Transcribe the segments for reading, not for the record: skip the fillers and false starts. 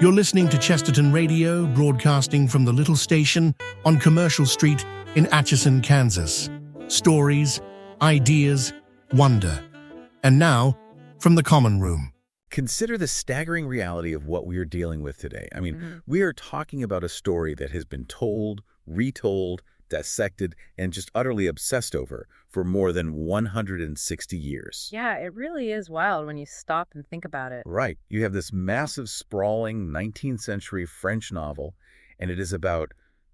You're listening to Chesterton Radio, broadcasting from the little station on Commercial Street in Atchison, Kansas. Stories, ideas, wonder. And now, from the common room. Consider the staggering reality of what we are dealing with today. We are talking about a story that has been told, retold, dissected, and just utterly obsessed over for more than 160 years. Yeah, it really is wild when you stop and think about it. Right. You have this massive, sprawling 19th century French novel, and it is about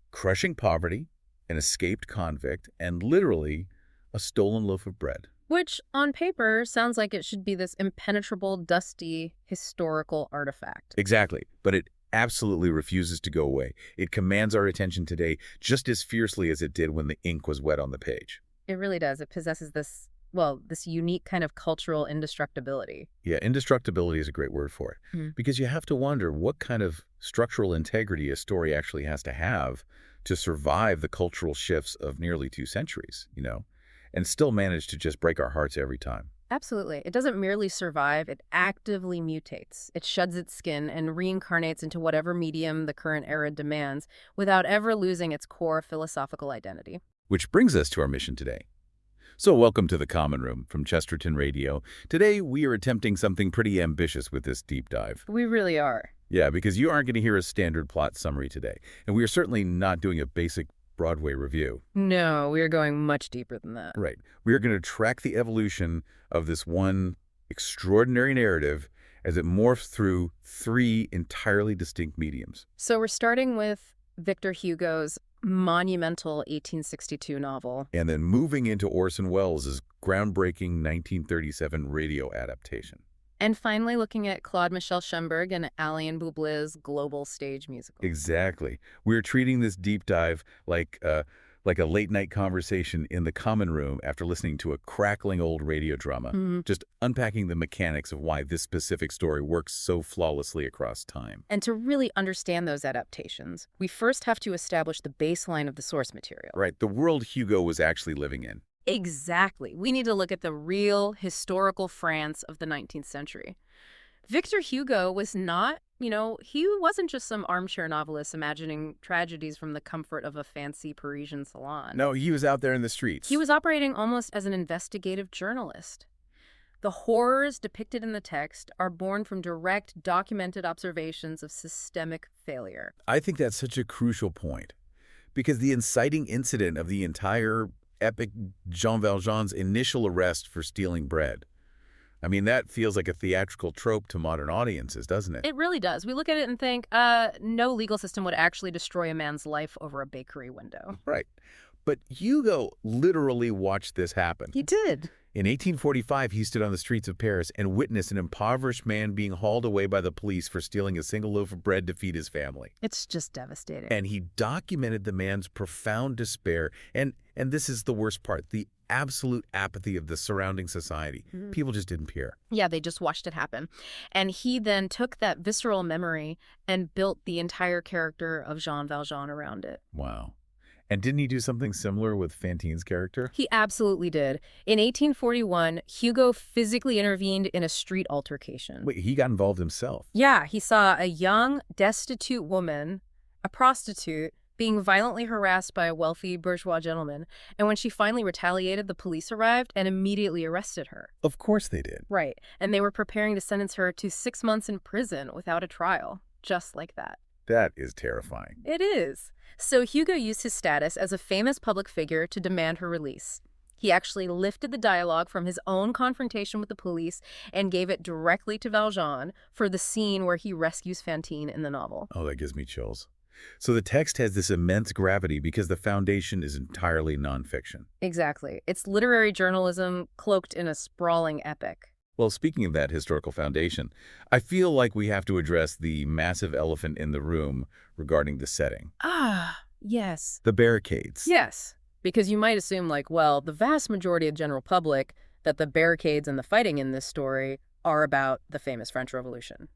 crushing poverty, an escaped convict, and literally a stolen loaf of bread. Which, on paper, sounds like it should be this impenetrable, dusty, historical artifact. Exactly. But it absolutely refuses to go away. It commands our attention today just as fiercely as it did when the ink was wet on the page. It really does. It possesses this unique kind of cultural indestructibility. Yeah, indestructibility is a great word for it. Because you have to wonder what kind of structural integrity a story actually has to have to survive the cultural shifts of nearly 2 centuries, and still manage to just break our hearts every time. Absolutely. It doesn't merely survive, it actively mutates. It sheds its skin and reincarnates into whatever medium the current era demands without ever losing its core philosophical identity. Which brings us to our mission today. So welcome to the Common Room from Chesterton Radio. Today we are attempting something pretty ambitious with this deep dive. We really are. Yeah, because you aren't going to hear a standard plot summary today. And we are certainly not doing a basic Broadway review. No, we are going much deeper than that. Right. We are going to track the evolution of this one extraordinary narrative as it morphs through 3 entirely distinct mediums. So we're starting with Victor Hugo's monumental 1862 novel. And then moving into Orson Welles' groundbreaking 1937 radio adaptation. And finally looking at Claude-Michel Schönberg and Alain Boublil's global stage musical. Exactly. We're treating this deep dive like a late-night conversation in the common room after listening to a crackling old radio drama, just unpacking the mechanics of why this specific story works so flawlessly across time. And to really understand those adaptations, we first have to establish the baseline of the source material. Right, the world Hugo was actually living in. Exactly. We need to look at the real historical France of the 19th century. Victor Hugo was not, he wasn't just some armchair novelist imagining tragedies from the comfort of a fancy Parisian salon. No, he was out there in the streets. He was operating almost as an investigative journalist. The horrors depicted in the text are born from direct, documented observations of systemic failure. I think that's such a crucial point, because the inciting incident of the entire epic Jean Valjean's initial arrest for stealing bread. That feels like a theatrical trope to modern audiences, doesn't it? It really does. We look at it and think, no legal system would actually destroy a man's life over a bakery window. Right. But Hugo literally watched this happen. He did. In 1845, he stood on the streets of Paris and witnessed an impoverished man being hauled away by the police for stealing a single loaf of bread to feed his family. It's just devastating. And he documented the man's profound despair, and this is the worst part, the absolute apathy of the surrounding society. People just didn't care. Yeah, they just watched it happen. And he then took that visceral memory and built the entire character of Jean Valjean around it. Wow. And didn't he do something similar with Fantine's character? He absolutely did. In 1841, Hugo physically intervened in a street altercation. Wait, he got involved himself? Yeah, he saw a young, destitute woman, a prostitute, being violently harassed by a wealthy bourgeois gentleman. And when she finally retaliated, the police arrived and immediately arrested her. Of course they did. Right. And they were preparing to sentence her to 6 months in prison without a trial. Just like that. That is terrifying. It is. So Hugo used his status as a famous public figure to demand her release. He actually lifted the dialogue from his own confrontation with the police and gave it directly to Valjean for the scene where he rescues Fantine in the novel. Oh, that gives me chills. So the text has this immense gravity because the foundation is entirely nonfiction. Exactly. It's literary journalism cloaked in a sprawling epic. Well, speaking of that historical foundation, I feel like we have to address the massive elephant in the room regarding the setting. Ah, yes. The barricades. Yes. Because you might assume, the vast majority of the general public, that the barricades and the fighting in this story are about the famous French Revolution.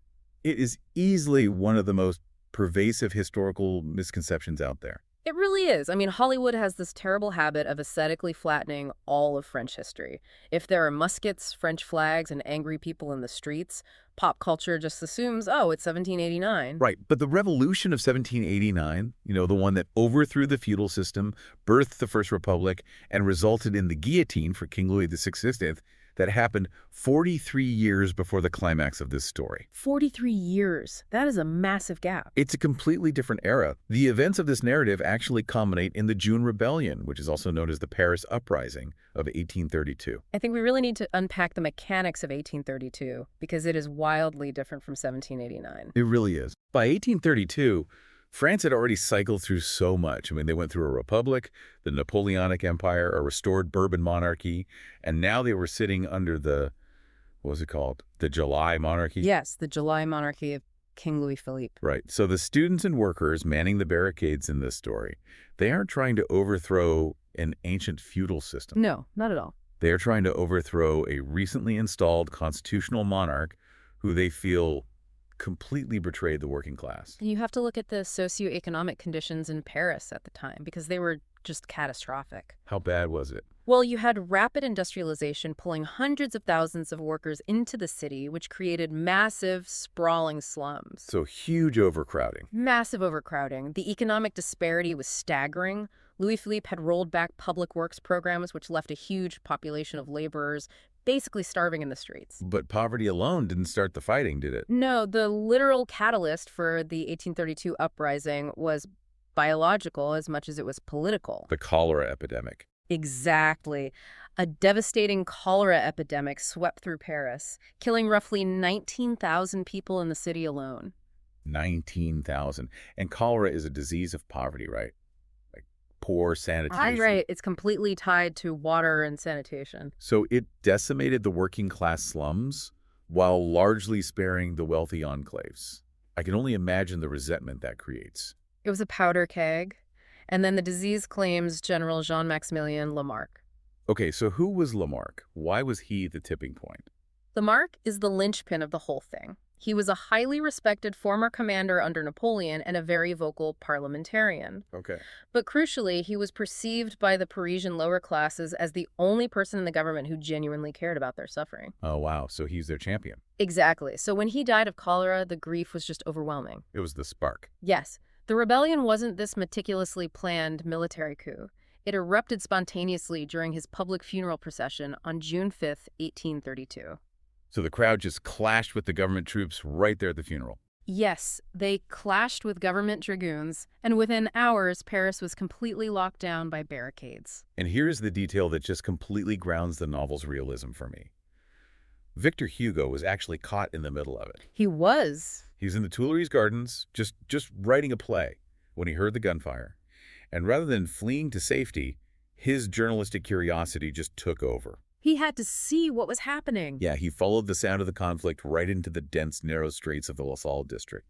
It is easily one of the most pervasive historical misconceptions out there. It really is. I mean, Hollywood has this terrible habit of aesthetically flattening all of French history. If there are muskets, French flags, and angry people in the streets, pop culture just assumes, oh, it's 1789. Right, but the revolution of 1789, the one that overthrew the feudal system, birthed the First Republic, and resulted in the guillotine for King Louis XVI, that happened 43 years before the climax of this story. 43 years. That is a massive gap. It's a completely different era. The events of this narrative actually culminate in the June Rebellion, which is also known as the Paris Uprising of 1832. I think we really need to unpack the mechanics of 1832 because it is wildly different from 1789. It really is. By 1832, France had already cycled through so much. I mean, they went through a republic, the Napoleonic Empire, a restored Bourbon monarchy, and now they were sitting under the, what was it called? The July monarchy? Yes, the July monarchy of King Louis Philippe. Right. So the students and workers manning the barricades in this story, they aren't trying to overthrow an ancient feudal system. No, not at all. They are trying to overthrow a recently installed constitutional monarch who they feel completely betrayed the working class. And you have to look at the socioeconomic conditions in Paris at the time because they were just catastrophic. How bad was it? Well, you had rapid industrialization pulling hundreds of thousands of workers into the city, which created massive, sprawling slums. So huge overcrowding. Massive overcrowding. The economic disparity was staggering. Louis Philippe had rolled back public works programs, which left a huge population of laborers basically starving in the streets. But poverty alone didn't start the fighting, did it? No, the literal catalyst for the 1832 uprising was biological as much as it was political. The cholera epidemic. Exactly. A devastating cholera epidemic swept through Paris, killing roughly 19,000 people in the city alone. 19,000. And cholera is a disease of poverty, right? Like poor sanitation. Right. It's completely tied to water and sanitation. So it decimated the working class slums while largely sparing the wealthy enclaves. I can only imagine the resentment that creates. It was a powder keg. And then the disease claims General Jean-Maximilien Lamarck. Okay, so who was Lamarck? Why was he the tipping point? Lamarck is the linchpin of the whole thing. He was a highly respected former commander under Napoleon and a very vocal parliamentarian. Okay. But crucially, he was perceived by the Parisian lower classes as the only person in the government who genuinely cared about their suffering. Oh, wow. So he's their champion. Exactly. So when he died of cholera, the grief was just overwhelming. It was the spark. Yes. The rebellion wasn't this meticulously planned military coup. It erupted spontaneously during his public funeral procession on June 5th, 1832. So the crowd just clashed with the government troops right there at the funeral. Yes, they clashed with government dragoons, and within hours, Paris was completely locked down by barricades. And here's the detail that just completely grounds the novel's realism for me. Victor Hugo was actually caught in the middle of it. He was. He was in the Tuileries Gardens, just writing a play, when he heard the gunfire. And rather than fleeing to safety, his journalistic curiosity just took over. He had to see what was happening. Yeah, he followed the sound of the conflict right into the dense, narrow streets of the La Salle district.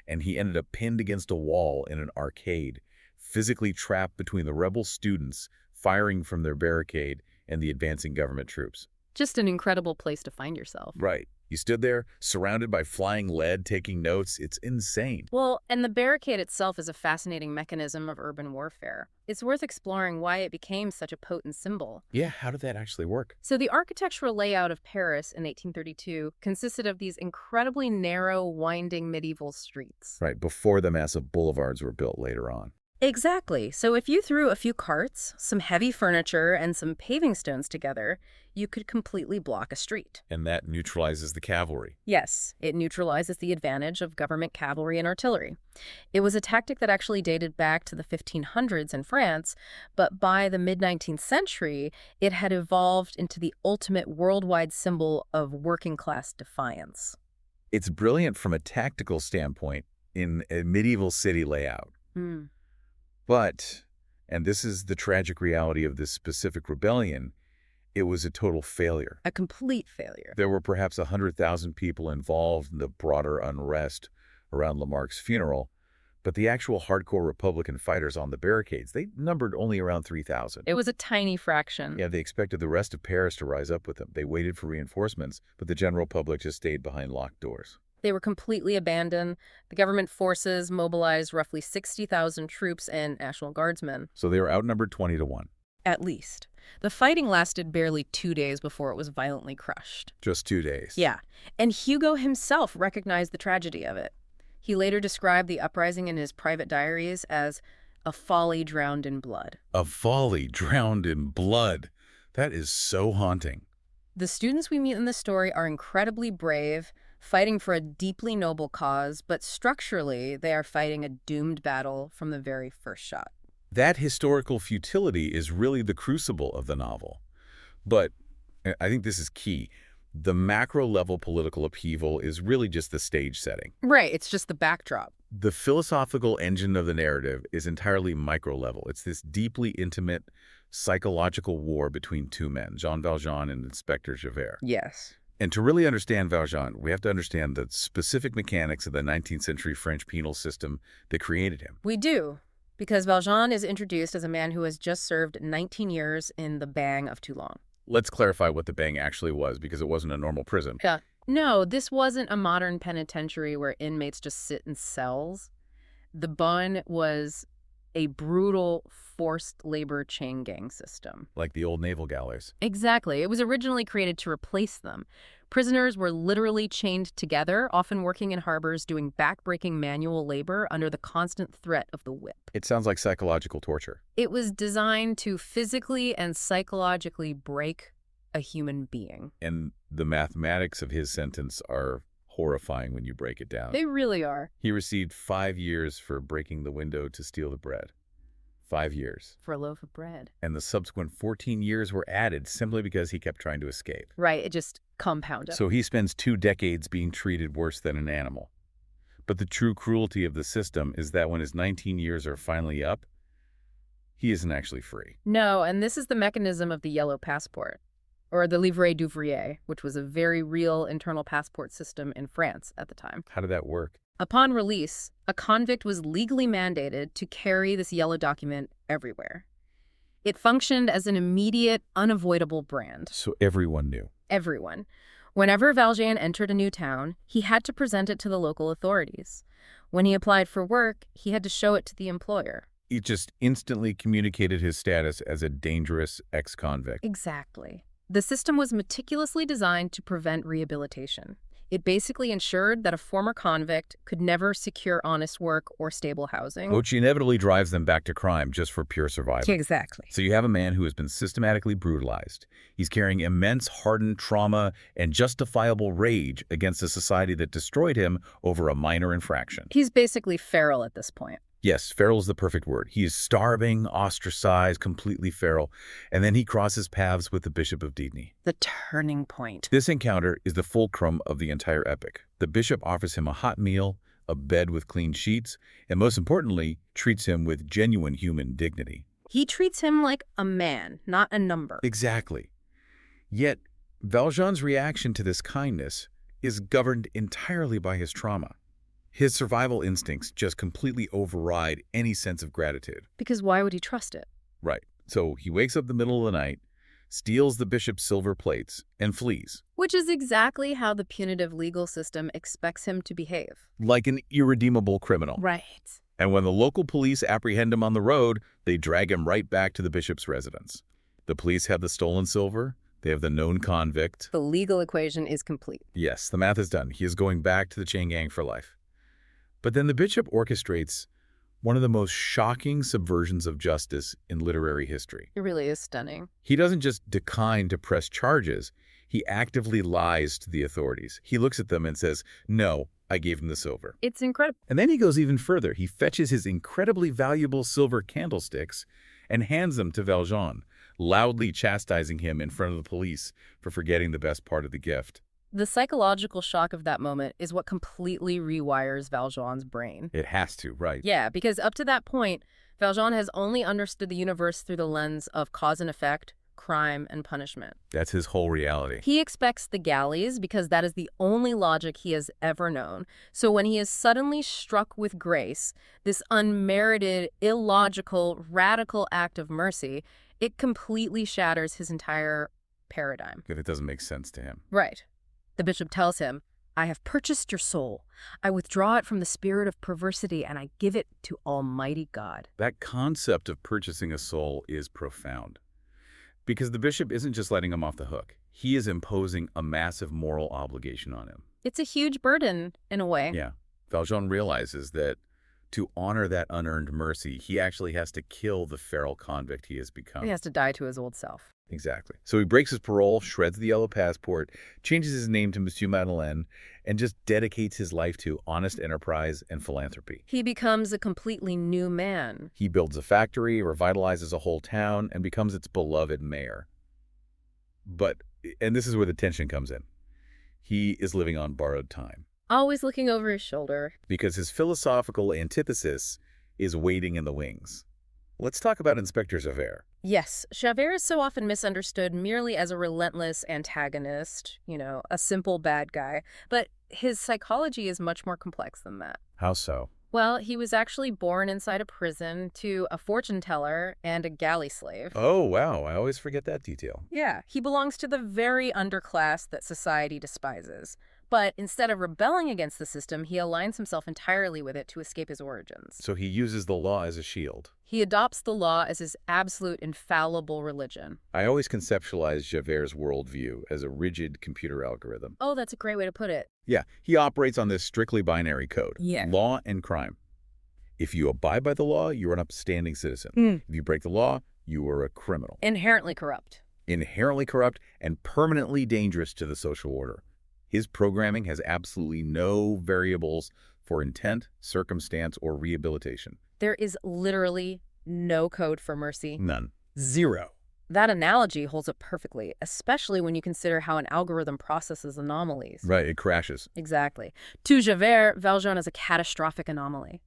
And he ended up pinned against a wall in an arcade, physically trapped between the rebel students firing from their barricade and the advancing government troops. Just an incredible place to find yourself. Right. You stood there, surrounded by flying lead, taking notes. It's insane. Well, and the barricade itself is a fascinating mechanism of urban warfare. It's worth exploring why it became such a potent symbol. Yeah, how did that actually work? So the architectural layout of Paris in 1832 consisted of these incredibly narrow, winding medieval streets. Right, before the massive boulevards were built later on. Exactly. So if you threw a few carts, some heavy furniture, and some paving stones together, you could completely block a street. And that neutralizes the cavalry. Yes, it neutralizes the advantage of government cavalry and artillery. It was a tactic that actually dated back to the 1500s in France, but by the mid-19th century, it had evolved into the ultimate worldwide symbol of working-class defiance. It's brilliant from a tactical standpoint in a medieval city layout. But, and this is the tragic reality of this specific rebellion, it was a total failure. A complete failure. There were perhaps 100,000 people involved in the broader unrest around Lamarck's funeral, but the actual hardcore Republican fighters on the barricades, they numbered only around 3,000. It was a tiny fraction. Yeah, they expected the rest of Paris to rise up with them. They waited for reinforcements, but the general public just stayed behind locked doors. They were completely abandoned. The government forces mobilized roughly 60,000 troops and National Guardsmen. So they were outnumbered 20 to 1. At least. The fighting lasted barely 2 days before it was violently crushed. Just 2 days. Yeah. And Hugo himself recognized the tragedy of it. He later described the uprising in his private diaries as a folly drowned in blood. A folly drowned in blood. That is so haunting. The students we meet in the story are incredibly brave, fighting for a deeply noble cause, but structurally, they are fighting a doomed battle from the very first shot. That historical futility is really the crucible of the novel. But I think this is key. The macro-level political upheaval is really just the stage setting. Right, it's just the backdrop. The philosophical engine of the narrative is entirely micro-level. It's this deeply intimate psychological war between two men, Jean Valjean and Inspector Javert. Yes. And to really understand Valjean, we have to understand the specific mechanics of the 19th century French penal system that created him. We do, because Valjean is introduced as a man who has just served 19 years in the Bang of Toulon. Let's clarify what the Bang actually was, because it wasn't a normal prison. Yeah. No, this wasn't a modern penitentiary where inmates just sit in cells. The Bang was a brutal forced labor chain gang system. Like the old naval galleys. Exactly. It was originally created to replace them. Prisoners were literally chained together, often working in harbors doing backbreaking manual labor under the constant threat of the whip. It sounds like psychological torture. It was designed to physically and psychologically break a human being. And the mathematics of his sentence are horrifying when you break it down. They really are. He received 5 years for breaking the window to steal the bread. 5 years. For a loaf of bread. And the subsequent 14 years were added simply because he kept trying to escape. Right, it just compounded. So he spends 2 decades being treated worse than an animal. But the true cruelty of the system is that when his 19 years are finally up, he isn't actually free. No, and this is the mechanism of the yellow passport, or the livret d'ouvrier, which was a very real internal passport system in France at the time. How did that work? Upon release, a convict was legally mandated to carry this yellow document everywhere. It functioned as an immediate, unavoidable brand. So everyone knew. Everyone. Whenever Valjean entered a new town, he had to present it to the local authorities. When he applied for work, he had to show it to the employer. He just instantly communicated his status as a dangerous ex-convict. Exactly. The system was meticulously designed to prevent rehabilitation. It basically ensured that a former convict could never secure honest work or stable housing. Which inevitably drives them back to crime just for pure survival. Exactly. So you have a man who has been systematically brutalized. He's carrying immense hardened trauma and justifiable rage against a society that destroyed him over a minor infraction. He's basically feral at this point. Yes, feral is the perfect word. He is starving, ostracized, completely feral, and then he crosses paths with the Bishop of Digne. The turning point. This encounter is the fulcrum of the entire epic. The bishop offers him a hot meal, a bed with clean sheets, and most importantly, treats him with genuine human dignity. He treats him like a man, not a number. Exactly. Yet, Valjean's reaction to this kindness is governed entirely by his trauma. His survival instincts just completely override any sense of gratitude. Because why would he trust it? Right. So he wakes up in the middle of the night, steals the bishop's silver plates, and flees. Which is exactly how the punitive legal system expects him to behave. Like an irredeemable criminal. Right. And when the local police apprehend him on the road, they drag him right back to the bishop's residence. The police have the stolen silver. They have the known convict. The legal equation is complete. Yes, the math is done. He is going back to the chain gang for life. But then the bishop orchestrates one of the most shocking subversions of justice in literary history. It really is stunning. He doesn't just decline to press charges. He actively lies to the authorities. He looks at them and says, "No, I gave him the silver." It's incredible. And then he goes even further. He fetches his incredibly valuable silver candlesticks and hands them to Valjean, loudly chastising him in front of the police for forgetting the best part of the gift. The psychological shock of that moment is what completely rewires Valjean's brain. It has to, right? Yeah, because up to that point, Valjean has only understood the universe through the lens of cause and effect, crime, and punishment. That's his whole reality. He expects the galleys because that is the only logic he has ever known. So when he is suddenly struck with grace, this unmerited, illogical, radical act of mercy, it completely shatters his entire paradigm. If it doesn't make sense to him. Right. The bishop tells him, I have purchased your soul. I withdraw it from the spirit of perversity, and I give it to Almighty God. That concept of purchasing a soul is profound. Because the bishop isn't just letting him off the hook. He is imposing a massive moral obligation on him. It's a huge burden, in a way. Yeah. Valjean realizes that to honor that unearned mercy, he actually has to kill the feral convict he has become. He has to die to his old self. Exactly. So he breaks his parole, shreds the yellow passport, changes his name to Monsieur Madeleine, and just dedicates his life to honest enterprise and philanthropy. He becomes a completely new man. He builds a factory, revitalizes a whole town, and becomes its beloved mayor. But, and this is where the tension comes in, he is living on borrowed time. Always looking over his shoulder. Because his philosophical antithesis is waiting in the wings. Let's talk about Inspector Javert. Yes, Javert is so often misunderstood merely as a relentless antagonist, a simple bad guy. But his psychology is much more complex than that. How so? Well, he was actually born inside a prison to a fortune teller and a galley slave. Oh, wow. I always forget that detail. Yeah, he belongs to the very underclass that society despises. But instead of rebelling against the system, he aligns himself entirely with it to escape his origins. So he uses the law as a shield. He adopts the law as his absolute infallible religion. I always conceptualize Javert's worldview as a rigid computer algorithm. Oh, that's a great way to put it. Yeah, he operates on this strictly binary code. Yeah. Law and crime. If you abide by the law, you're an upstanding citizen. If you break the law, you are a criminal. Inherently corrupt. Inherently corrupt and permanently dangerous to the social order. His programming has absolutely no variables for intent, circumstance, or rehabilitation. There is literally no code for mercy. None. Zero. That analogy holds up perfectly, especially when you consider how an algorithm processes anomalies. Right, it crashes. Exactly. To Javert, Valjean is a catastrophic anomaly.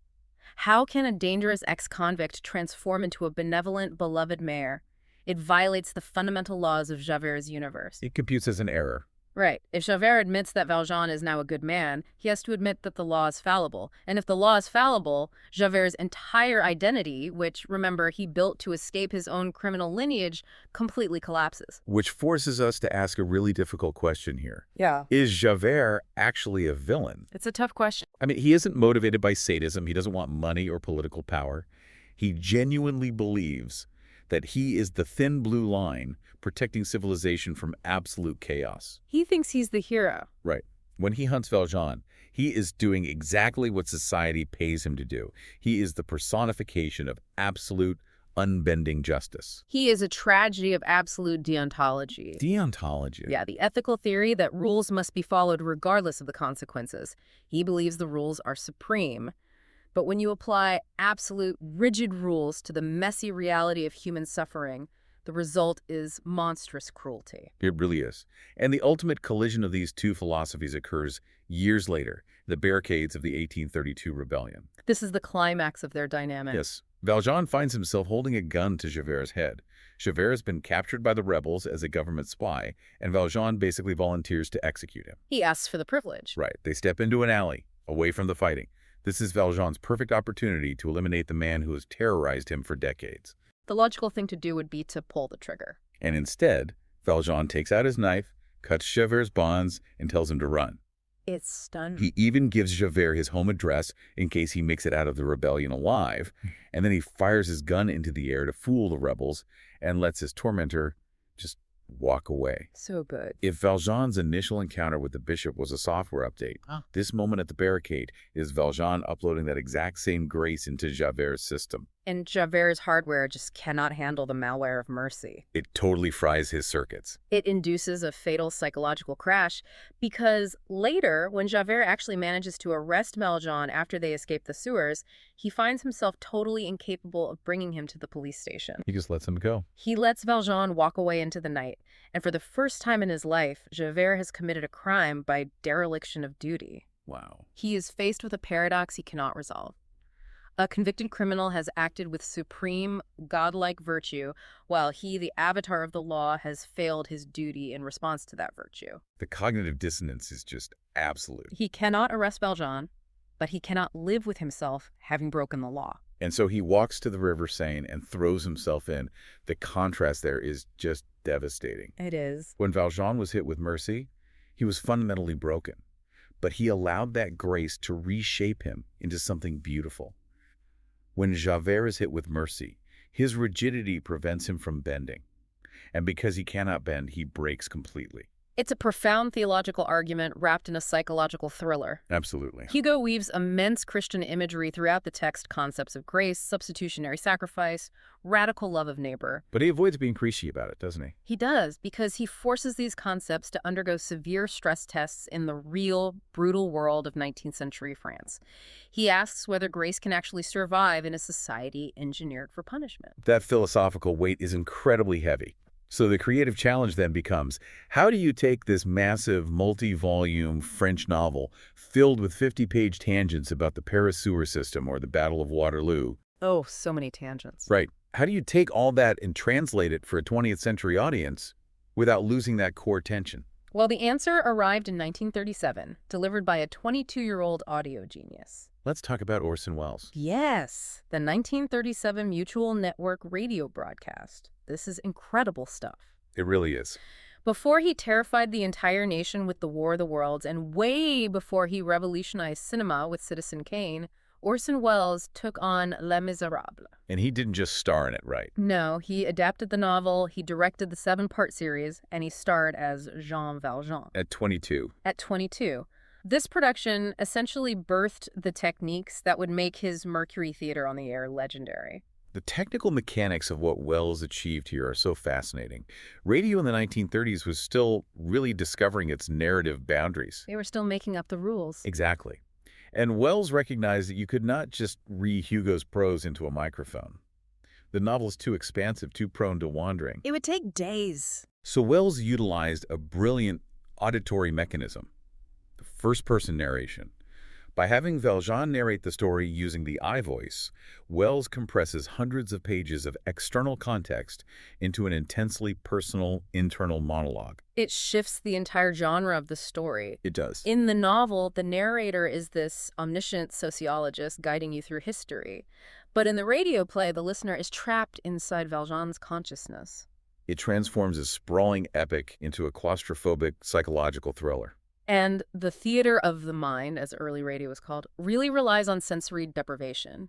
How can a dangerous ex-convict transform into a benevolent, beloved mayor? It violates the fundamental laws of Javert's universe. It computes as an error. Right. If Javert admits that Valjean is now a good man, he has to admit that the law is fallible. And if the law is fallible, Javert's entire identity, which, remember, he built to escape his own criminal lineage, completely collapses. Which forces us to ask a really difficult question here. Yeah. Is Javert actually a villain? It's a tough question. I mean, he isn't motivated by sadism. He doesn't want money or political power. He genuinely believes that he is the thin blue line protecting civilization from absolute chaos. He thinks he's the hero. Right. When he hunts Valjean, he is doing exactly what society pays him to do. He is the personification of absolute, unbending justice. He is a tragedy of absolute deontology. Deontology? Yeah, the ethical theory that rules must be followed regardless of the consequences. He believes the rules are supreme. But when you apply absolute, rigid rules to the messy reality of human suffering, the result is monstrous cruelty. It really is. And the ultimate collision of these two philosophies occurs years later, the barricades of the 1832 rebellion. This is the climax of their dynamic. Yes. Valjean finds himself holding a gun to Javert's head. Javert has been captured by the rebels as a government spy, and Valjean basically volunteers to execute him. He asks for the privilege. Right. They step into an alley, away from the fighting. This is Valjean's perfect opportunity to eliminate the man who has terrorized him for decades. The logical thing to do would be to pull the trigger. And instead, Valjean takes out his knife, cuts Javert's bonds, and tells him to run. It's stunning. He even gives Javert his home address in case he makes it out of the rebellion alive, and then he fires his gun into the air to fool the rebels and lets his tormentor just walk away. So good. If Valjean's initial encounter with the bishop was a software update, this moment at the barricade is Valjean uploading that exact same grace into Javert's system. And Javert's hardware just cannot handle the malware of mercy. It totally fries his circuits. It induces a fatal psychological crash because later, when Javert actually manages to arrest Valjean after they escape the sewers, he finds himself totally incapable of bringing him to the police station. He just lets him go. He lets Valjean walk away into the night, and for the first time in his life, Javert has committed a crime by dereliction of duty. Wow. He is faced with a paradox he cannot resolve. A convicted criminal has acted with supreme, godlike virtue, while he, the avatar of the law, has failed his duty in response to that virtue. The cognitive dissonance is just absolute. He cannot arrest Valjean, but he cannot live with himself having broken the law. And so he walks to the river Seine and throws himself in. The contrast there is just devastating. It is. When Valjean was hit with mercy, he was fundamentally broken. but he allowed that grace to reshape him into something beautiful. When Javert is hit with mercy, his rigidity prevents him from bending. And because he cannot bend, he breaks completely. It's a profound theological argument wrapped in a psychological thriller. Absolutely. Hugo weaves immense Christian imagery throughout the text, concepts of grace, substitutionary sacrifice, radical love of neighbor. But he avoids being preachy about it, doesn't he? He does, because he forces these concepts to undergo severe stress tests in the real, brutal world of 19th century France. He asks whether grace can actually survive in a society engineered for punishment. That philosophical weight is incredibly heavy. So the creative challenge then becomes, how do you take this massive, multi-volume French novel filled with 50-page tangents about the Paris sewer system or the Battle of Waterloo? Oh, so many tangents. Right. How do you take all that and translate it for a 20th century audience without losing that core tension? Well, the answer arrived in 1937, delivered by a 22-year-old audio genius. Let's talk about Orson Welles. Yes, the 1937 Mutual Network radio broadcast. This is incredible stuff. It really is. Before he terrified the entire nation with The War of the Worlds, and way before he revolutionized cinema with Citizen Kane, Orson Welles took on Les Misérables. And he didn't just star in it, right? No, he adapted the novel, he directed the 7-part series, and he starred as Jean Valjean. At 22. At 22. This production essentially birthed the techniques that would make his Mercury Theater on the Air legendary. The technical mechanics of what Welles achieved here are so fascinating. Radio in the 1930s was still really discovering its narrative boundaries. They were still making up the rules. Exactly. And Welles recognized that you could not just read Hugo's prose into a microphone. The novel is too expansive, too prone to wandering. It would take days. So Welles utilized a brilliant auditory mechanism, the first-person narration. By having Valjean narrate the story using the I voice, Welles compresses hundreds of pages of external context into an intensely personal internal monologue. It shifts the entire genre of the story. It does. In the novel, the narrator is this omniscient sociologist guiding you through history. But in the radio play, the listener is trapped inside Valjean's consciousness. It transforms a sprawling epic into a claustrophobic psychological thriller. And the theater of the mind, as early radio was called, really relies on sensory deprivation.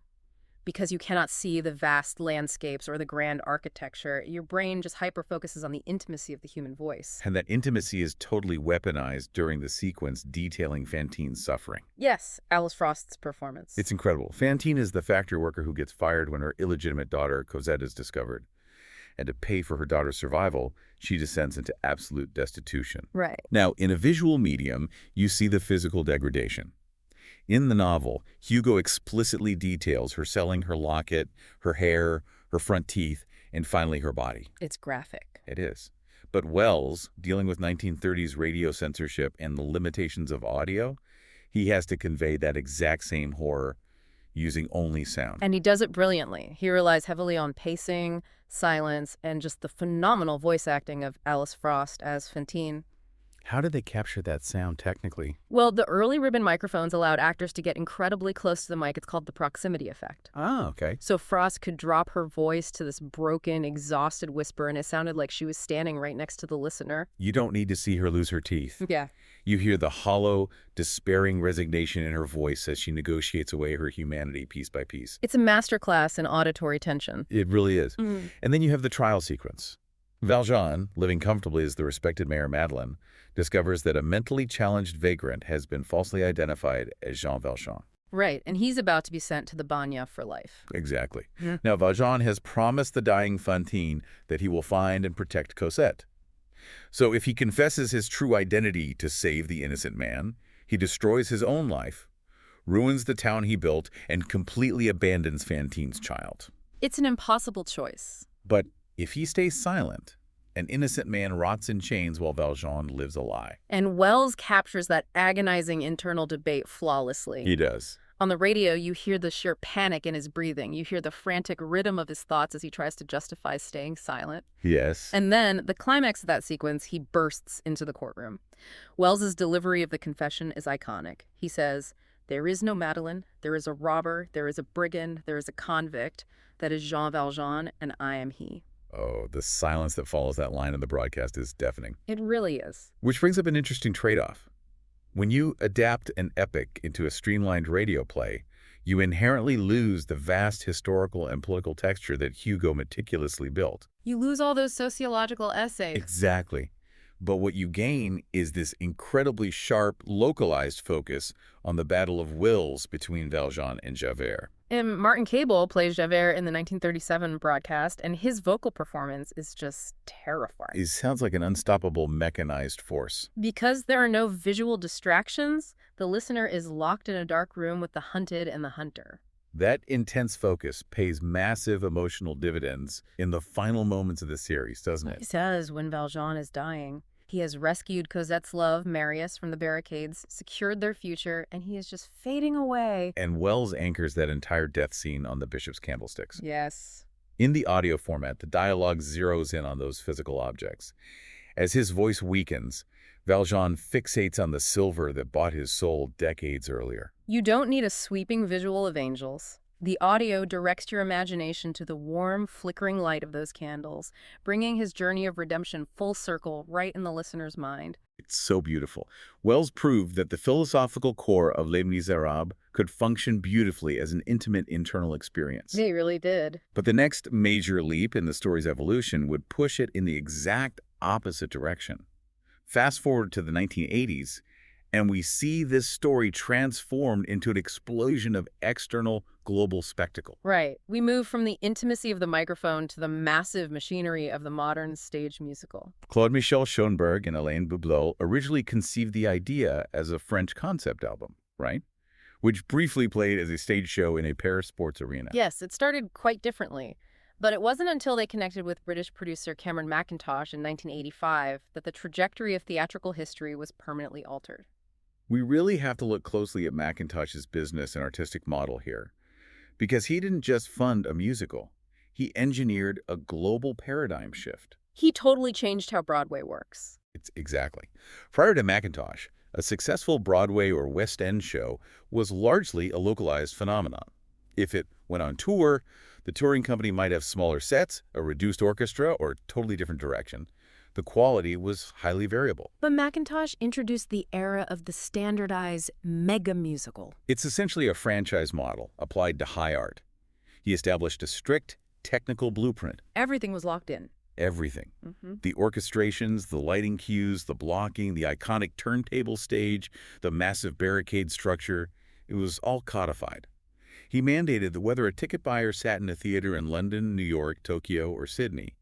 Because you cannot see the vast landscapes or the grand architecture, your brain just hyper-focuses on the intimacy of the human voice. And that intimacy is totally weaponized during the sequence detailing Fantine's suffering. Yes, Alice Frost's performance. It's incredible. Fantine is the factory worker who gets fired when her illegitimate daughter, Cosette, is discovered. And to pay for her daughter's survival, she descends into absolute destitution. Right. Now, in a visual medium, you see the physical degradation. In the novel, Hugo explicitly details her selling her locket, her hair, her front teeth, and finally her body. It's graphic. It is. But Welles, dealing with 1930s radio censorship and the limitations of audio, he has to convey that exact same horror using only sound. And he does it brilliantly. He relies heavily on pacing, silence, and just the phenomenal voice acting of Alice Frost as Fantine. How did they capture that sound technically? Well, the early ribbon microphones allowed actors to get incredibly close to the mic. It's called the proximity effect. Ah, okay. So Frost could drop her voice to this broken, exhausted whisper, and it sounded like she was standing right next to the listener. You don't need to see her lose her teeth. Yeah. You hear the hollow, despairing resignation in her voice as she negotiates away her humanity piece by piece. It's a masterclass in auditory tension. It really is. And then you have the trial sequence. Valjean, living comfortably as the respected Mayor Madeleine, discovers that a mentally challenged vagrant has been falsely identified as Jean Valjean. Right, and he's about to be sent to the Bagne for life. Exactly. Now, Valjean has promised the dying Fantine that he will find and protect Cosette. So if he confesses his true identity to save the innocent man, he destroys his own life, ruins the town he built, and completely abandons Fantine's child. It's an impossible choice. But if he stays silent, an innocent man rots in chains while Valjean lives a lie. And Welles captures that agonizing internal debate flawlessly. He does. On the radio, you hear the sheer panic in his breathing. You hear the frantic rhythm of his thoughts as he tries to justify staying silent. Yes. And then, the climax of that sequence, he bursts into the courtroom. Wells's delivery of the confession is iconic. He says, "There is no Madeleine, there is a robber, there is a brigand, there is a convict. That is Jean Valjean, and I am he." Oh, the silence that follows that line in the broadcast is deafening. It really is. Which brings up an interesting trade-off. When you adapt an epic into a streamlined radio play, you inherently lose the vast historical and political texture that Hugo meticulously built. You lose all those sociological essays. Exactly. But what you gain is this incredibly sharp, localized focus on the battle of wills between Valjean and Javert. And Martin Cable plays Javert in the 1937 broadcast, and his vocal performance is just terrifying. It sounds like an unstoppable mechanized force. Because there are no visual distractions, the listener is locked in a dark room with the hunted and the hunter. That intense focus pays massive emotional dividends in the final moments of the series, doesn't It it? says when Valjean is dying. He has rescued Cosette's love, Marius, from the barricades, secured their future, and he is just fading away. And Wells anchors that entire death scene on the bishop's candlesticks. Yes. In the audio format, the dialogue zeroes in on those physical objects. As his voice weakens, Valjean fixates on the silver that bought his soul decades earlier. You don't need a sweeping visual of angels. The audio directs your imagination to the warm, flickering light of those candles, bringing his journey of redemption full circle right in the listener's mind. It's so beautiful. Wells proved that the philosophical core of Les Misérables could function beautifully as an intimate internal experience. They really did. But the next major leap in the story's evolution would push it in the exact opposite direction. Fast forward to the 1980s, and we see this story transformed into an explosion of external global spectacle. Right. We move from the intimacy of the microphone to the massive machinery of the modern stage musical. Claude-Michel Schönberg and Alain Boublil originally conceived the idea as a French concept album, right? Which briefly played as a stage show in a Paris sports arena. Yes, it started quite differently. But it wasn't until they connected with British producer Cameron Mackintosh in 1985 that the trajectory of theatrical history was permanently altered. We really have to look closely at Mackintosh's business and artistic model here, because he didn't just fund a musical. He engineered a global paradigm shift. He totally changed how Broadway works. Exactly. Prior to Mackintosh, a successful Broadway or West End show was largely a localized phenomenon. If it went on tour, the touring company might have smaller sets, a reduced orchestra, or a totally different direction. The quality was highly variable. But Mackintosh introduced the era of the standardized mega musical. It's essentially a franchise model applied to high art. He established a strict technical blueprint. Everything was locked in. Everything. The orchestrations, the lighting cues, the blocking, the iconic turntable stage, the massive barricade structure, it was all codified. He mandated that whether a ticket buyer sat in a theater in London, New York, Tokyo, or Sydney,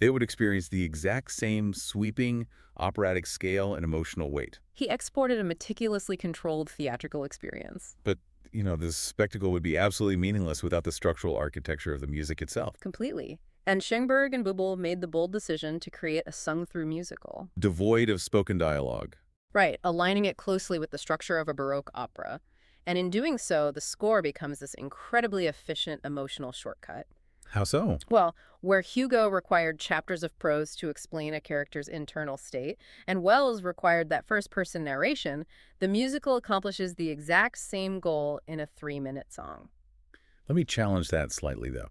they would experience the exact same sweeping, operatic scale and emotional weight. He exported a meticulously controlled theatrical experience. But, this spectacle would be absolutely meaningless without the structural architecture of the music itself. Completely. And Schönberg and Boublil made the bold decision to create a sung-through musical. Devoid of spoken dialogue. Right, aligning it closely with the structure of a Baroque opera. And in doing so, the score becomes this incredibly efficient emotional shortcut. How so? Well, where Hugo required chapters of prose to explain a character's internal state, and Wells required that first-person narration, the musical accomplishes the exact same goal in a 3-minute song. Let me challenge that slightly, though.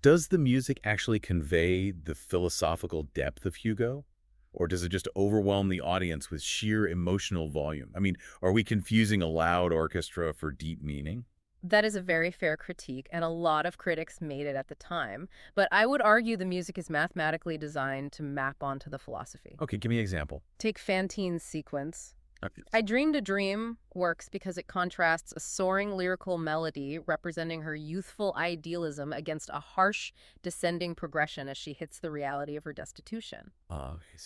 Does the music actually convey the philosophical depth of Hugo? Or does it just overwhelm the audience with sheer emotional volume? I mean, are we confusing a loud orchestra for deep meaning? That is a very fair critique, and a lot of critics made it at the time. But I would argue the music is mathematically designed to map onto the philosophy. Okay, give me an example. Take Fantine's sequence. I Dreamed a Dream works because it contrasts a soaring lyrical melody representing her youthful idealism against a harsh, descending progression as she hits the reality of her destitution.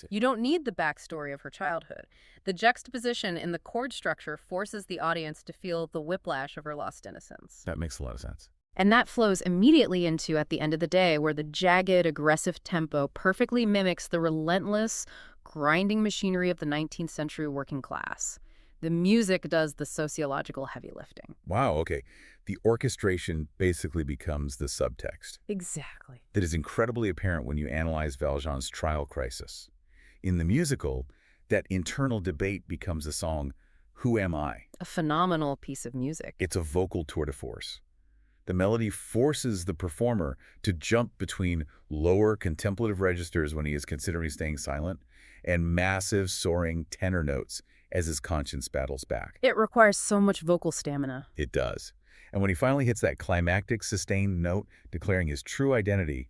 You don't need the backstory of her childhood. The juxtaposition in the chord structure forces the audience to feel the whiplash of her lost innocence. That makes a lot of sense. And that flows immediately into At the End of the Day, where the jagged, aggressive tempo perfectly mimics the relentless, grinding machinery of the 19th century working class. The music does the sociological heavy lifting. Wow, okay. The orchestration basically becomes the subtext. Exactly. That is incredibly apparent when you analyze Valjean's trial crisis. In the musical, that internal debate becomes the song, Who Am I? A phenomenal piece of music. It's a vocal tour de force. The melody forces the performer to jump between lower contemplative registers when he is considering staying silent and massive soaring tenor notes as his conscience battles back. It requires so much vocal stamina. It does. And when he finally hits that climactic, sustained note declaring his true identity,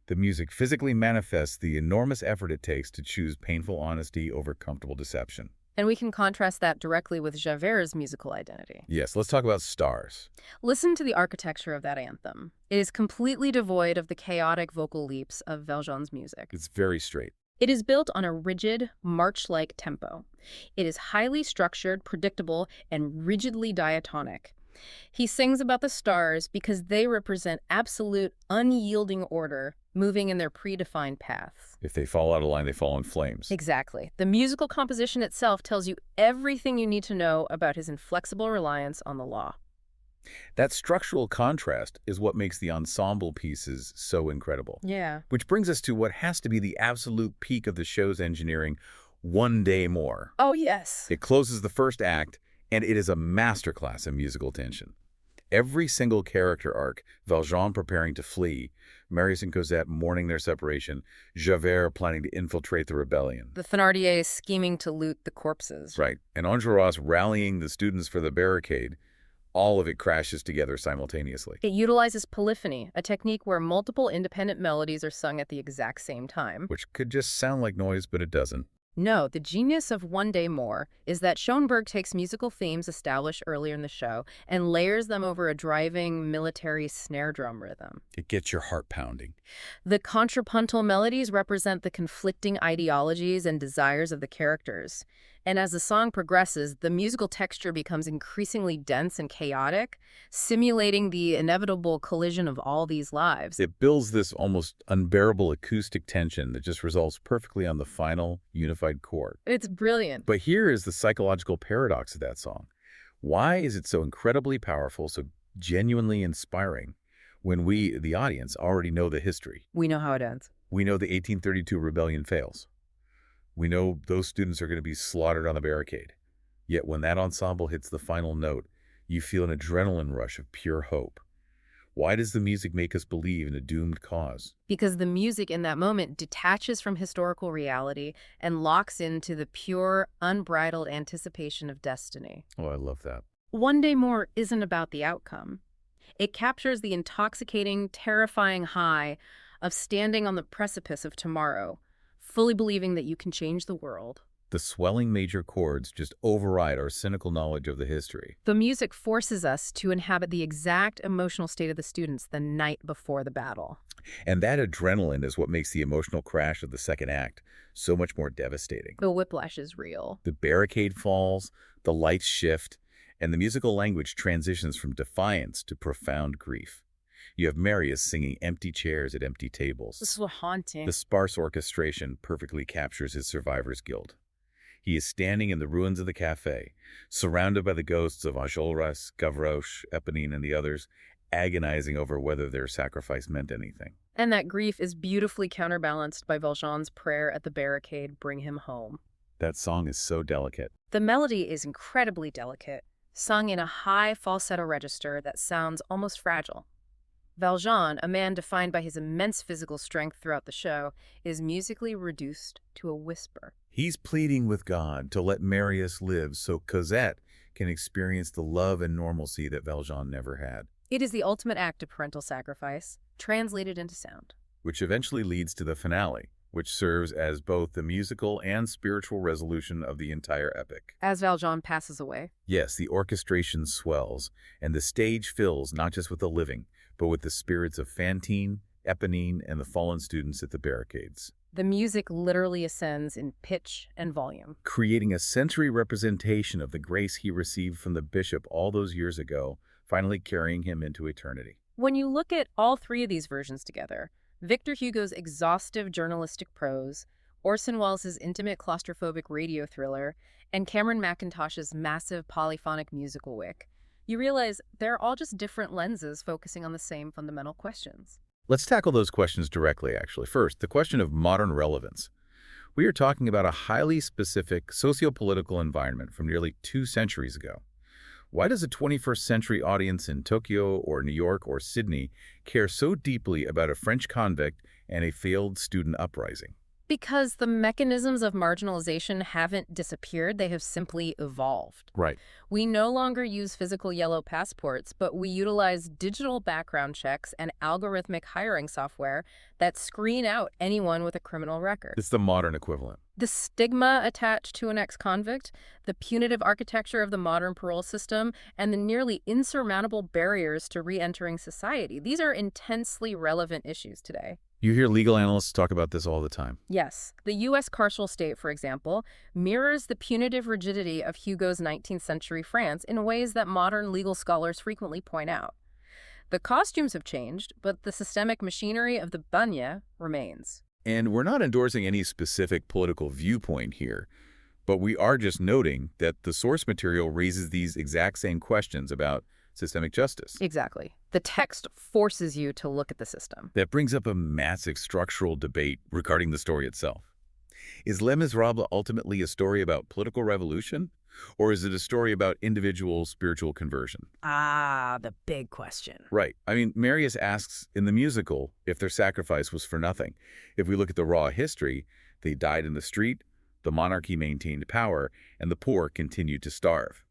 the music physically manifests the enormous effort it takes to choose painful honesty over comfortable deception. And we can contrast that directly with Javert's musical identity. Yes, let's talk about stars. Listen to the architecture of that anthem. It is completely devoid of the chaotic vocal leaps of Valjean's music. It's very straight. It is built on a rigid, march-like tempo. It is highly structured, predictable, and rigidly diatonic. He sings about the stars because they represent absolute, unyielding order, moving in their predefined paths. If they fall out of line, they fall in flames. Exactly. The musical composition itself tells you everything you need to know about his inflexible reliance on the law. That structural contrast is what makes the ensemble pieces so incredible. Yeah. Which brings us to what has to be the absolute peak of the show's engineering, One Day More. Oh, yes. It closes the first act, and it is a masterclass in musical tension. Every single character arc, Valjean preparing to flee, Marius and Cosette mourning their separation, Javert planning to infiltrate the rebellion. The Thénardier scheming to loot the corpses. Right, and Enjolras rallying the students for the barricade. All of it crashes together simultaneously. It utilizes polyphony, a technique where multiple independent melodies are sung at the exact same time. Which could just sound like noise, but it doesn't. No, the genius of One Day More is that Schönberg takes musical themes established earlier in the show and layers them over a driving military snare drum rhythm. It gets your heart pounding. The contrapuntal melodies represent the conflicting ideologies and desires of the characters. And as the song progresses, the musical texture becomes increasingly dense and chaotic, simulating the inevitable collision of all these lives. It builds this almost unbearable acoustic tension that just resolves perfectly on the final, unified chord. It's brilliant. But here is the psychological paradox of that song. Why is it so incredibly powerful, so genuinely inspiring, when we, the audience, already know the history? We know how it ends. We know the 1832 rebellion fails. We know those students are going to be slaughtered on the barricade. Yet when that ensemble hits the final note, you feel an adrenaline rush of pure hope. Why does the music make us believe in a doomed cause? Because the music in that moment detaches from historical reality and locks into the pure, unbridled anticipation of destiny. Oh, I love that. One Day More isn't about the outcome. It captures the intoxicating, terrifying high of standing on the precipice of tomorrow, fully believing that you can change the world. The swelling major chords just override our cynical knowledge of the history. The music forces us to inhabit the exact emotional state of the students the night before the battle. And that adrenaline is what makes the emotional crash of the second act so much more devastating. The whiplash is real. The barricade falls, the lights shift, and the musical language transitions from defiance to profound grief. You have Marius singing empty chairs at empty tables. This is haunting. The sparse orchestration perfectly captures his survivor's guilt. He is standing in the ruins of the café, surrounded by the ghosts of Enjolras, Gavroche, Eponine, and the others, agonizing over whether their sacrifice meant anything. And that grief is beautifully counterbalanced by Valjean's prayer at the barricade, "Bring him home." That song is so delicate. The melody is incredibly delicate, sung in a high falsetto register that sounds almost fragile. Valjean, a man defined by his immense physical strength throughout the show, is musically reduced to a whisper. He's pleading with God to let Marius live so Cosette can experience the love and normalcy that Valjean never had. It is the ultimate act of parental sacrifice, translated into sound. Which eventually leads to the finale, which serves as both the musical and spiritual resolution of the entire epic. As Valjean passes away. Yes, the orchestration swells, and the stage fills not just with the living, but with the spirits of Fantine, Eponine, and the fallen students at the barricades. The music literally ascends in pitch and volume, creating a sensory representation of the grace he received from the bishop all those years ago, finally carrying him into eternity. When you look at all three of these versions together, Victor Hugo's exhaustive journalistic prose, Orson Welles' intimate claustrophobic radio thriller, and Cameron Mackintosh's massive polyphonic musical wick, you realize they're all just different lenses focusing on the same fundamental questions. Let's tackle those questions directly, actually. First, the question of modern relevance. We are talking about a highly specific socio-political environment from nearly 2 centuries ago. Why does a 21st century audience in Tokyo or New York or Sydney care so deeply about a French convict and a failed student uprising? Because the mechanisms of marginalization haven't disappeared, they have simply evolved. Right. We no longer use physical yellow passports, but we utilize digital background checks and algorithmic hiring software that screen out anyone with a criminal record. It's the modern equivalent. The stigma attached to an ex-convict, the punitive architecture of the modern parole system, and the nearly insurmountable barriers to re-entering society. These are intensely relevant issues today. You hear legal analysts talk about this all the time. Yes. The U.S. carceral state, for example, mirrors the punitive rigidity of Hugo's 19th century France in ways that modern legal scholars frequently point out. The costumes have changed, but the systemic machinery of the bagne remains. And we're not endorsing any specific political viewpoint here, but we are just noting that the source material raises these exact same questions about systemic justice. Exactly. The text forces you to look at the system. That brings up a massive structural debate regarding the story itself. Is Les Misérables ultimately a story about political revolution, or is it a story about individual spiritual conversion? Ah, the big question. Right. I mean, Marius asks in the musical if their sacrifice was for nothing. If we look at the raw history, they died in the street, the monarchy maintained power, and the poor continued to starve.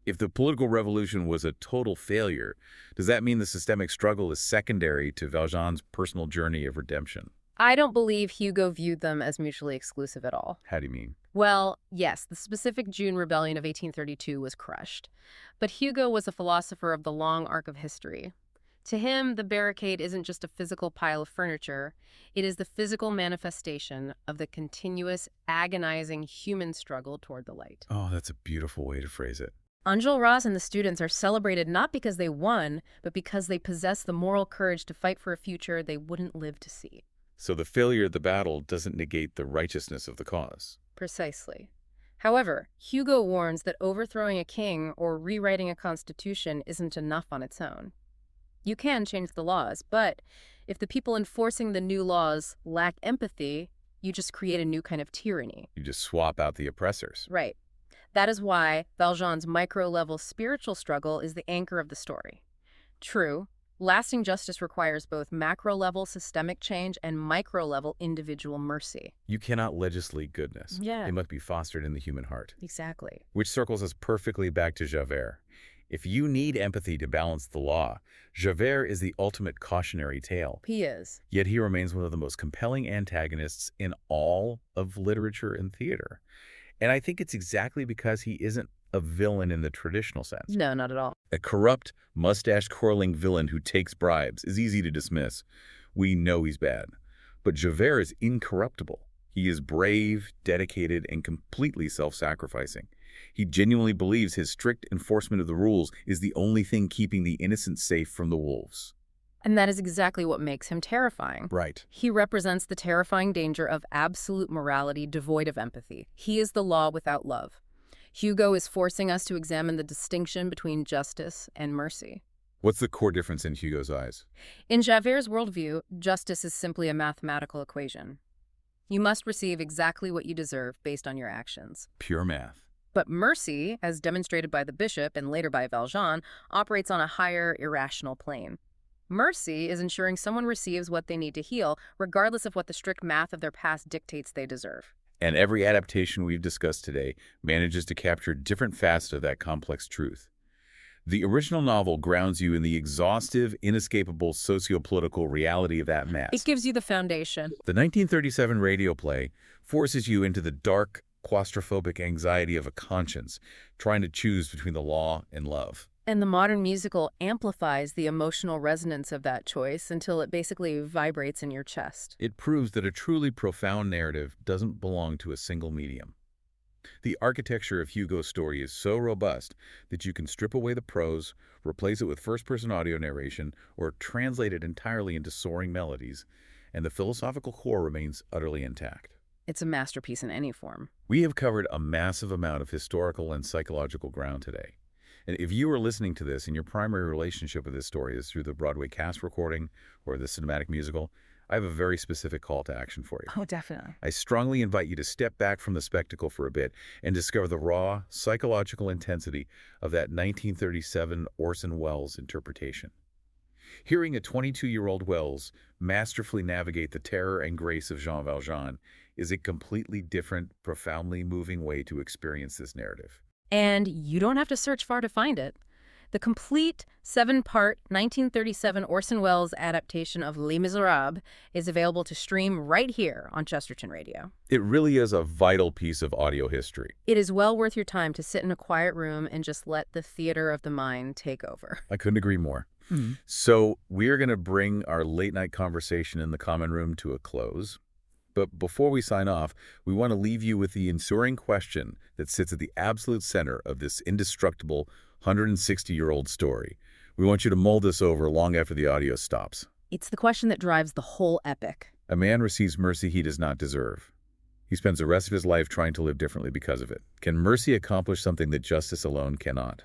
If the political revolution was a total failure, does that mean the systemic struggle is secondary to Valjean's personal journey of redemption? I don't believe Hugo viewed them as mutually exclusive at all. How do you mean? Well, yes, the specific June rebellion of 1832 was crushed. But Hugo was a philosopher of the long arc of history. To him, the barricade isn't just a physical pile of furniture. It is the physical manifestation of the continuous, agonizing human struggle toward the light. Oh, that's a beautiful way to phrase it. Enjolras and the students are celebrated not because they won, but because they possess the moral courage to fight for a future they wouldn't live to see. So the failure of the battle doesn't negate the righteousness of the cause. Precisely. However, Hugo warns that overthrowing a king or rewriting a constitution isn't enough on its own. You can change the laws, but if the people enforcing the new laws lack empathy, you just create a new kind of tyranny. You just swap out the oppressors. Right. That is why Valjean's micro-level spiritual struggle is the anchor of the story. True, lasting justice requires both macro-level systemic change and micro-level individual mercy. You cannot legislate goodness. Yeah. It must be fostered in the human heart. Exactly. Which circles us perfectly back to Javert. If you need empathy to balance the law, Javert is the ultimate cautionary tale. He is. Yet he remains one of the most compelling antagonists in all of literature and theater. And I think it's exactly because he isn't a villain in the traditional sense. No, not at all. A corrupt, mustache-twirling villain who takes bribes is easy to dismiss. We know he's bad. But Javert is incorruptible. He is brave, dedicated, and completely self-sacrificing. He genuinely believes his strict enforcement of the rules is the only thing keeping the innocent safe from the wolves. And that is exactly what makes him terrifying. Right. He represents the terrifying danger of absolute morality devoid of empathy. He is the law without love. Hugo is forcing us to examine the distinction between justice and mercy. What's the core difference in Hugo's eyes? In Javert's worldview, justice is simply a mathematical equation. You must receive exactly what you deserve based on your actions. Pure math. But mercy, as demonstrated by the bishop and later by Valjean, operates on a higher, irrational plane. Mercy is ensuring someone receives what they need to heal, regardless of what the strict math of their past dictates they deserve. And every adaptation we've discussed today manages to capture different facets of that complex truth. The original novel grounds you in the exhaustive, inescapable socio-political reality of that mass. It gives you the foundation. The 1937 radio play forces you into the dark, claustrophobic anxiety of a conscience, trying to choose between the law and love. And the modern musical amplifies the emotional resonance of that choice until it basically vibrates in your chest. It proves that a truly profound narrative doesn't belong to a single medium. The architecture of Hugo's story is so robust that you can strip away the prose, replace it with first-person audio narration, or translate it entirely into soaring melodies, and the philosophical core remains utterly intact. It's a masterpiece in any form. We have covered a massive amount of historical and psychological ground today. And if you are listening to this and your primary relationship with this story is through the Broadway cast recording or the cinematic musical, I have a very specific call to action for you. Oh, definitely. I strongly invite you to step back from the spectacle for a bit and discover the raw, psychological intensity of that 1937 Orson Welles interpretation. Hearing a 22-year-old Welles masterfully navigate the terror and grace of Jean Valjean is a completely different, profoundly moving way to experience this narrative. And you don't have to search far to find it. The complete 7-part 1937 Orson Welles adaptation of Les Misérables is available to stream right here on Chesterton Radio. It really is a vital piece of audio history. It is well worth your time to sit in a quiet room and just let the theater of the mind take over. I couldn't agree more. So we're going to bring our late-night conversation in the common room to a close. But before we sign off, we want to leave you with the ensuing question that sits at the absolute center of this indestructible 160-year-old story. We want you to mull this over long after the audio stops. It's the question that drives the whole epic. A man receives mercy he does not deserve. He spends the rest of his life trying to live differently because of it. Can mercy accomplish something that justice alone cannot?